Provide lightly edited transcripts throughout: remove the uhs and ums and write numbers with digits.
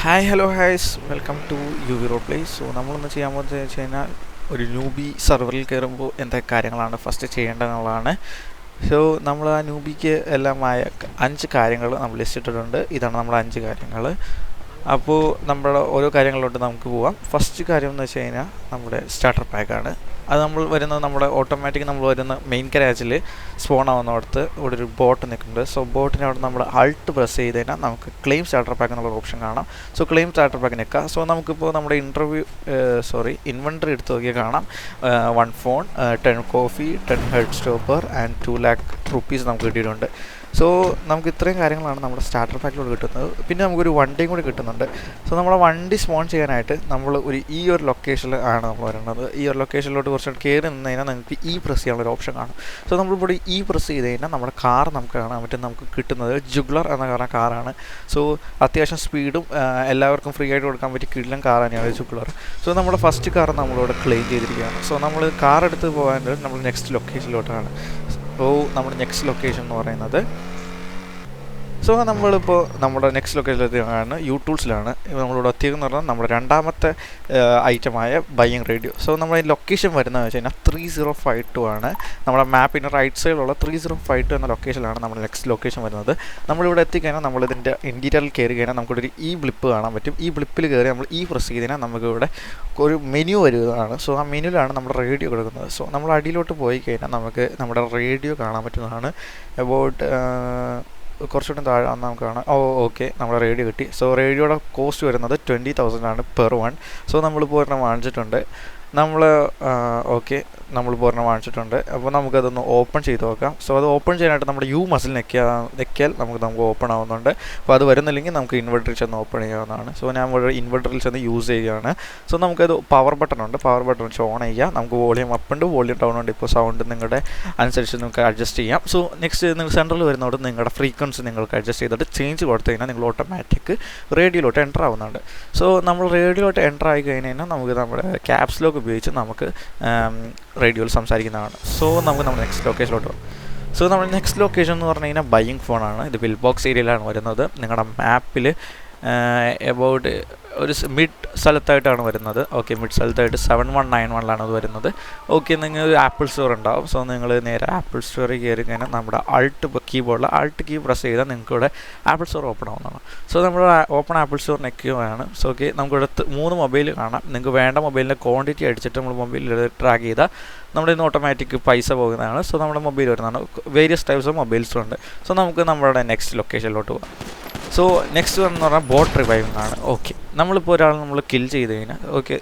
Hi hello guys welcome to UV road place. So നമ്മളൊന്ന് ചെയ്യാൻ പോകുന്നത് വെച്ച് കഴിഞ്ഞാൽ ഒരു ന്യൂബി സെർവറിൽ കയറുമ്പോൾ എന്തൊക്കെ കാര്യങ്ങളാണ് ഫസ്റ്റ് ചെയ്യേണ്ടതെന്നുള്ളതാണ്. സോ നമ്മൾ ആ ന്യൂബിക്ക് എല്ലാമായ 5 കാര്യങ്ങൾ നമ്മൾ ലിസ്റ്റ് ഇട്ടിട്ടുണ്ട്. ഇതാണ് നമ്മുടെ 5 കാര്യങ്ങൾ. അപ്പോൾ നമ്മുടെ ഓരോ കാര്യങ്ങളിലോട്ട് നമുക്ക് പോവാം. ഫസ്റ്റ് കാര്യം എന്ന് വെച്ച് കഴിഞ്ഞാൽ നമ്മുടെ സ്റ്റാർട്ടർ പാക്കാണ്. അത് നമ്മൾ വരുന്നത് നമ്മുടെ ഓട്ടോമാറ്റിക് നമ്മൾ വരുന്ന മെയിൻ ക്രാച്ചിൽ സ്പോൺ ആവുന്നിടത്ത് ഇവിടെ ഒരു ബോട്ട് നിൽക്കുന്നുണ്ട്. സോ ബോട്ടിന് അവിടെ നമ്മൾ അൾട്ട് പ്രസ് ചെയ്ത് കഴിഞ്ഞാൽ നമുക്ക് ക്ലെയിം സ്റ്റാർട്ടർ പാക്ക് എന്നുള്ള ഓപ്ഷൻ കാണാം. സോ ക്ലെയിം സ്റ്റാർട്ടർ പാക്ക് നിൽക്കുക. സോ നമുക്കിപ്പോൾ നമ്മുടെ ഇൻവെൻട്രി എടുത്ത് നോക്കിയാൽ കാണാം 1 phone, 10 coffee, 10 head stopper and 2 lakh rupees നമുക്ക് കിട്ടിയിട്ടുണ്ട്. സോ നമുക്ക് ഇത്രയും കാര്യങ്ങളാണ് നമ്മുടെ സ്റ്റാർട്ടർ പാക്കിലൂടെ കിട്ടുന്നത്. പിന്നെ നമുക്കൊരു വണ്ടിയും കൂടി കിട്ടുന്നുണ്ട്. സോ നമ്മുടെ വണ്ടി സ്പോൺ ചെയ്യാനായിട്ട് നമ്മൾ ഈ ഒരു ലൊക്കേഷനിൽ ആണ് നമ്മൾ വരുന്നത്. ഈ ഒരു ലൊക്കേഷനിലോട്ട് കുറച്ച് കയറി നിന്ന് കഴിഞ്ഞാൽ നിങ്ങൾക്ക് പ്രസ് ചെയ്യാനുള്ളൊരു ഓപ്ഷൻ കാണും. സോ നമ്മളിവിടെ പ്രസ് ചെയ്ത് കഴിഞ്ഞാൽ നമ്മുടെ കാർ നമുക്ക് കാണാൻ പറ്റും. നമുക്ക് കിട്ടുന്നത് ജുഗ്ലർ എന്ന കാറാണ്. സോ അത്യാവശ്യം സ്പീഡും എല്ലാവർക്കും ഫ്രീ ആയിട്ട് കൊടുക്കാൻ പറ്റിയ കിടിലൻ കാർ തന്നെയാണ് ജുഗ്ലർ. സോ നമ്മുടെ ഫസ്റ്റ് കാർ നമ്മളിവിടെ ക്ലെയിം ചെയ്തിരിക്കുകയാണ്. സോ നമ്മൾ കാർ എടുത്ത് പോകാൻ നമ്മൾ നെക്സ്റ്റ് ലൊക്കേഷനിലോട്ടാണ്. സോ നമ്മുടെ നെക്സ്റ്റ് ലൊക്കേഷൻ എന്ന് പറയുന്നത് നമ്മളിപ്പോൾ നമ്മുടെ നെക്സ്റ്റ് ലൊക്കേഷനിലെത്തിയാണ് യൂടൂൾസിലാണ്. നമ്മളിവിടെ എത്തിയെന്ന് പറഞ്ഞാൽ നമ്മുടെ രണ്ടാമത്തെ ഐറ്റമായ ബൈയിങ് റേഡിയോ. സോ നമ്മുടെ ലൊക്കേഷൻ വരുന്നതെന്ന് വെച്ച് കഴിഞ്ഞാൽ 3052 ആണ്. നമ്മുടെ മാപ്പിൻ്റെ റൈറ്റ് സൈഡിലുള്ള 3052 എന്ന ലൊക്കേഷനിലാണ് നമ്മുടെ നെക്സ്റ്റ് ലൊക്കേഷൻ വരുന്നത്. നമ്മളിവിടെ എത്തിക്കഴിഞ്ഞാൽ നമ്മളിതിൻ്റെ ഇൻറ്റീരിയറിൽ കയറി കഴിഞ്ഞാൽ നമുക്കിവിടെ ഒരു ബ്ലിപ്പ് കാണാൻ പറ്റും. ഈ ബ്ലിപ്പിൽ കയറി നമ്മൾ പ്രസ് ചെയ്ത് കഴിഞ്ഞാൽ നമുക്കിവിടെ ഒരു മെനു വരുന്നതാണ്. സോ ആ മെനുവിലാണ് നമ്മുടെ റേഡിയോ കൊടുക്കുന്നത്. സോ നമ്മൾ അടിയിലോട്ട് പോയി കഴിഞ്ഞാൽ നമുക്ക് നമ്മുടെ റേഡിയോ കാണാൻ പറ്റുന്നതാണ്. അബൌട്ട് കുറച്ചുകൂടി താഴെ നമുക്ക് കാണാം. ഓക്കെ, നമ്മുടെ റേഡിയോ കിട്ടി. സോ റേഡിയോയുടെ കോസ്റ്റ് വരുന്നത് 20,000 ആണ് പെർ വൺ. സോ നമ്മളിപ്പോൾ ഒരെണ്ണം വാങ്ങിച്ചിട്ടുണ്ട്. നമ്മളിപ്പോൾ ഒരെണ്ണം വാങ്ങിച്ചിട്ടുണ്ട്. അപ്പോൾ നമുക്കതൊന്ന് ഓപ്പൺ ചെയ്ത് നോക്കാം. സോ അത് ഓപ്പൺ ചെയ്യാനായിട്ട് നമ്മുടെ മസിൽ നെക്കിയാൽ നമുക്ക് ഓപ്പൺ ആവുന്നുണ്ട്. അപ്പോൾ അത് വരുന്നില്ലെങ്കിൽ നമുക്ക് ഇൻവെർട്ടറിൽ ചെന്ന് ഓപ്പൺ ചെയ്യാവുന്നതാണ്. സോ ഞാൻ ഇവിടെ ഇൻവെർട്ടറിൽ ചെന്ന് യൂസ് ചെയ്യുകയാണ്. സോ നമുക്കത് പവർ ബട്ടൺ ഉണ്ട്. പവർ ബട്ടൺ വെച്ച് ഓൺ ചെയ്യുക. നമുക്ക് വോളിയം അപ്പ് ഉണ്ട്, വോളിയം ഡൗൺ ഉണ്ട്. ഇപ്പോൾ സൗണ്ട് നിങ്ങളുടെ അനുസരിച്ച് നിങ്ങൾക്ക് അഡ്ജസ്റ്റ് ചെയ്യാം. സോ നെക്സ്റ്റ് നിങ്ങൾ സെൻട്രൽ വരുന്നതോട് നിങ്ങളുടെ ഫ്രീക്വൻസി നിങ്ങൾക്ക് അഡ്ജസ്റ്റ് ചെയ്തിട്ട് ചേഞ്ച് കൊടുത്തു കഴിഞ്ഞാൽ നിങ്ങൾ ഓട്ടോമാറ്റിക് റേഡിയോയിലോട്ട് എൻ്റർ ആവുന്നുണ്ട്. സോ നമ്മൾ റേഡിയോയിലോട്ട് എൻ്റർ ആയി കഴിഞ്ഞാൽ നമുക്ക് നമ്മുടെ ക്യാപ്സ് ലോക്ക് ഉപയോഗിച്ച് നമുക്ക് റേഡിയോയിൽ സംസാരിക്കുന്നതാണ്. സോ നമുക്ക് നമ്മുടെ നെക്സ്റ്റ് ലൊക്കേഷനിലോട്ട് പോകും. സോ നമ്മുടെ നെക്സ്റ്റ് ലൊക്കേഷൻ എന്ന് പറഞ്ഞു കഴിഞ്ഞാൽ ബൈയിങ് ഫോണാണ്. ഇത് പിൽ ബോക്സ് ഏരിയയിലാണ് വരുന്നത്. നിങ്ങളുടെ മാപ്പിൽ എബൌട്ട് ഒരു മിഡ് സ്ഥലത്തായിട്ടാണ് വരുന്നത്. ഓക്കെ, മിഡ് സ്ഥലത്തായിട്ട് 7191 അത് വരുന്നത്. ഓക്കെ, നിങ്ങൾ ആപ്പിൾ സ്റ്റോർ ഉണ്ടാവും. സോ നിങ്ങൾ നേരെ ആപ്പിൾ സ്റ്റോറിൽ കയറി കഴിഞ്ഞാൽ നമ്മുടെ കീബോർഡിൽ ആൾട്ട് കീ പ്രസ് ചെയ്താൽ നിങ്ങൾക്ക് ഇവിടെ ആപ്പിൾ സ്റ്റോർ ഓപ്പൺ ആവുന്നതാണ്. സോ നമ്മൾ ഓപ്പൺ ആപ്പിൾ സ്റ്റോർ നെക്കുകയാണ്. സോ ഓക്കെ, നമുക്കിവിടെ 3 മൊബൈൽ കാണാം. നിങ്ങൾക്ക് വേണ്ട മൊബൈലിൻ്റെ ക്വാണ്ടിറ്റി അടിച്ചിട്ട് നമ്മൾ മൊബൈലിൽ ട്രാക്ക് ചെയ്താൽ നമ്മുടെ ഇന്ന് ഓട്ടോമാറ്റിക് പൈസ പോകുന്നതാണ്. സോ നമ്മുടെ മൊബൈൽ വരുന്നതാണ്. വേരിയസ് ടൈപ്സ് ഓഫ് മൊബൈൽസും ഉണ്ട്. സോ നമുക്ക് നമ്മുടെ നെക്സ്റ്റ് ലൊക്കേഷനിലോട്ട് പോകാം. സോ നെക്സ്റ്റ് എന്ന് പറഞ്ഞാൽ ബോട്ട് റിവൈവിംഗ് ആണ്. ഓക്കെ, നമ്മളിപ്പോൾ ഒരാൾ കിൽ ചെയ്ത് കഴിഞ്ഞാൽ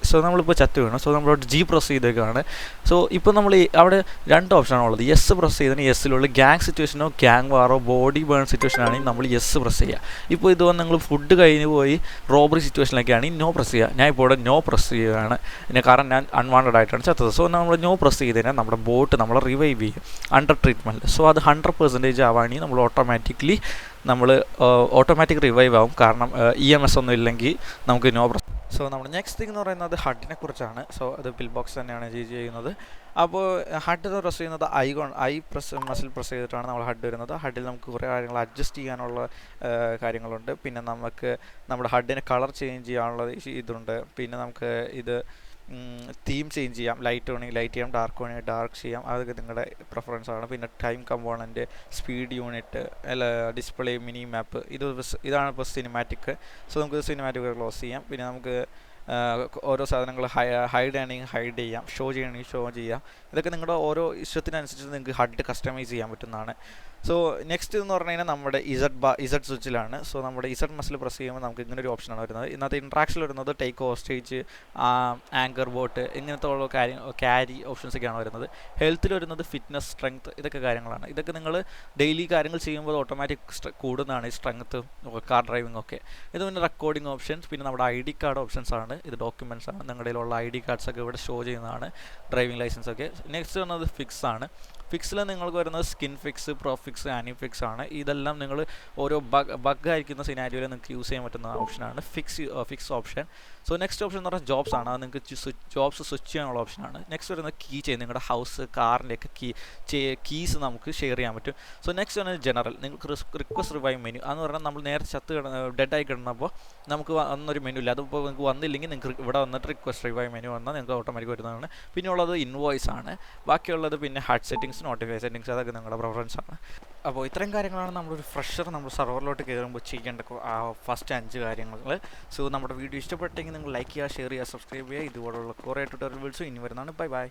സോ നമ്മളിപ്പോൾ ചത്തു വീണു. സോ നമ്മളോട് പ്രസ് ചെയ്തേക്കാണ്. സോ ഇപ്പോൾ നമ്മൾ അവിടെ 2 ഓപ്ഷനാണുള്ളത്. യെസ് പ്രസ് ചെയ്തതിന് യെസ്സിലുള്ള ഗ്യാങ് സിറ്റുവേഷനോ ഗ്യാങ് വാറോ ബോഡി ബേൺ സിറ്റുവേഷൻ ആണെങ്കിൽ നമ്മൾ യെസ് പ്രസ് ചെയ്യുക. ഇപ്പോൾ ഇത് നിങ്ങൾ ഫുഡ് കഴിഞ്ഞ് പോയി റോബറി സിറ്റുവേഷനിലൊക്കെ ആണെങ്കിൽ നോ പ്രസ് ചെയ്യുക. ഞാൻ ഇപ്പോൾ ഇവിടെ നോ പ്രസ് ചെയ്യുകയാണ്. കാരണം ഞാൻ അൺവാണ്ടഡ് ആയിട്ടാണ് ചത്തത്. സോ നമ്മൾ നോ പ്രസ് ചെയ്ത് കഴിഞ്ഞാൽ നമ്മുടെ ബോട്ട് നമ്മളെ റിവൈവ് ചെയ്യും അണ്ടർ ട്രീറ്റ്മെൻറ്റ്. സോ അത് 100% ആവുകയാണെങ്കിൽ നമ്മൾ ഓട്ടോമാറ്റിക് റിവൈവ് ആവും. കാരണം EMS ഒന്നും ഇല്ലെങ്കിൽ നമുക്ക് നോ പ്രസ്. സോ നമ്മുടെ നെക്സ്റ്റ് തിങ് എന്ന് പറയുന്നത് ഹഡിനെ കുറിച്ചാണ്. സോ അത് പിൽ ബോക്സ് തന്നെയാണ് ചെയ്യുന്നത്. അപ്പോൾ ഹഡ് പ്രസ് ചെയ്യുന്നത് മസിൽ പ്രസ് ചെയ്തിട്ടാണ് നമ്മൾ ഹഡ് വരുന്നത്. ഹഡിൽ നമുക്ക് കുറേ കാര്യങ്ങൾ അഡ്ജസ്റ്റ് ചെയ്യാനുള്ള കാര്യങ്ങളുണ്ട്. പിന്നെ നമുക്ക് നമ്മുടെ ഹഡിന് കളർ ചേഞ്ച് ചെയ്യാനുള്ള ഇതുണ്ട്. പിന്നെ നമുക്ക് ഇത് തീം ചേഞ്ച് ചെയ്യാം. ലൈറ്റ് വേണമെങ്കിൽ ലൈറ്റ് ചെയ്യാം, ഡാർക്ക് വേണമെങ്കിൽ ഡാർക്ക് ചെയ്യാം. അതൊക്കെ നിങ്ങളുടെ പ്രിഫറൻസ് ആണ്. പിന്നെ time component, speed unit, display, mini map, ഇതാണ് ഇപ്പോൾ സിനിമാറ്റിക്. സോ നമുക്ക് സിനിമാറ്റിക് ക്ലോസ് ചെയ്യാം. പിന്നെ നമുക്ക് ഓരോ സാധനങ്ങൾ ഹൈഡ് ചെയ്യണമെങ്കിൽ ഹൈഡ് ചെയ്യാം, ഷോ ചെയ്യണമെങ്കിൽ ഷോ ചെയ്യാം. ഇതൊക്കെ നിങ്ങളുടെ ഓരോ ഇഷ്ടത്തിനനുസരിച്ച് നിങ്ങൾക്ക് ഹഡ് കസ്റ്റമൈസ് ചെയ്യാൻ പറ്റുന്നതാണ്. സോ നെക്സ്റ്റ് എന്ന് പറഞ്ഞു കഴിഞ്ഞാൽ നമ്മുടെ ഇസഡ് സ്വിച്ചിലാണ്. സോ നമ്മുടെ ഇസഡ് മസിൽ പ്രസ് ചെയ്യുമ്പോൾ നമുക്ക് ഇങ്ങനെ ഒരു ഓപ്ഷനാണ് വരുന്നത്. ഇന്നത്തെ ഇൻട്രാക്ഷൻ വരുന്നത് ടേക്ക് ഹോസ്റ്റേജ്, ആങ്കർ ബോട്ട്, ഇങ്ങനത്തെ ഉള്ള ക്യാരി ഓപ്ഷൻസൊക്കെയാണ് വരുന്നത്. ഹെൽത്തിൽ വരുന്നത് ഫിറ്റ്നസ്, സ്ട്രെങ്ത്, ഇതൊക്കെ കാര്യങ്ങളാണ്. ഇതൊക്കെ നിങ്ങൾ ഡെയിലി കാര്യങ്ങൾ ചെയ്യുമ്പോൾ ഓട്ടോമാറ്റിക് കൂടുന്നതാണ് ഈ സ്ട്രെങ്ത്ത്, കാർ ഡ്രൈവിംഗ് ഒക്കെ. ഇത് പിന്നെ റെക്കോർഡിംഗ് ഓപ്ഷൻസ്, പിന്നെ നമ്മുടെ ID കാർഡ് ഓപ്ഷൻസ് ആണ്. ഇത് ഡോക്യുമെൻറ്റ്സ് ആണ്. നിങ്ങളുടെ കയ്യിലുള്ള ID കാർഡ്സൊക്കെ ഇവിടെ ഷോ ചെയ്യുന്നതാണ്, ഡ്രൈവിംഗ് ലൈസൻസ് ഒക്കെ. നെക്സ്റ്റ് വരുന്നത് ഫിക്സ് ആണ്. ഫിക്സിൽ നിങ്ങൾക്ക് വരുന്നത് skin fix, pro fix, Annie fix ആണ്. ഇതെല്ലാം നിങ്ങൾ ഓരോ ബഗ് ആയിരിക്കുന്ന സിനാരിയോയിൽ നിങ്ങൾക്ക് യൂസ് ചെയ്യാൻ പറ്റുന്ന ഓപ്ഷനാണ് fix option. So next option എന്ന് പറഞ്ഞാൽ ജോബ്സ് ആണ്. അത് നിങ്ങൾക്ക് ജോബ്സ് സ്വിച്ച് ചെയ്യാനുള്ള ഓപ്ഷനാണ്. നെക്സ്റ്റ് വരുന്നത് കീ ചെയിൻ, നിങ്ങളുടെ ഹൗസ്, കാറിൻ്റെയൊക്കെ കീസ് നമുക്ക് ഷെയർ ചെയ്യാൻ പറ്റും. സോ നെക്സ്റ്റ് ആണ് ജനറൽ, നിങ്ങൾക്ക് റിക്വസ്റ്റ് റിവൈവ് മെനു. അതെന്ന് പറഞ്ഞാൽ നമ്മൾ നേരെ ഡെഡായി കിടന്നപ്പോൾ നമുക്ക് വന്നൊരു മെനു ഇല്ല. അതിപ്പോൾ നിങ്ങൾക്ക് വന്നില്ലെങ്കിൽ നിങ്ങൾക്ക് ഇവിടെ വന്നിട്ട് റിക്വസ്റ്റ് റിവൈവ് മെനു വന്നാൽ നിങ്ങൾക്ക് ഓട്ടോമാറ്റിക് വരുന്നതാണ്. പിന്നെ ഉള്ളത് ഇൻവോയ്സ് ആണ്. ബാക്കിയുള്ളത് പിന്നെ ഹാർഡ് സെറ്റിങ്സ്, നോട്ടിഫൈ സെറ്റിങ്സ്, അതൊക്കെ നിങ്ങളുടെ പ്രിഫറൻസ് ആണ്. അപ്പോൾ ഇത്രയും കാര്യങ്ങളാണ് നമ്മളൊരു ഫ്രഷർ നമ്മൾ സർവറിലോട്ട് കയറുമ്പോൾ ചെയ്യേണ്ട ഫസ്റ്റ് 5 കാര്യങ്ങൾ. സോ നമ്മുടെ വീഡിയോ ഇഷ്ടപ്പെട്ടെങ്കിൽ നിങ്ങൾ ലൈക്ക് ചെയ്യുക, ഷെയർ ചെയ്യുക, സബ്സ്ക്രൈബ് ചെയ്യുക. ഇതുപോലുള്ള കുറേ ട്യൂട്ടോറിയൽ വീഡിയോസ് ഇനി വരുന്നതാണ്. Bye bye.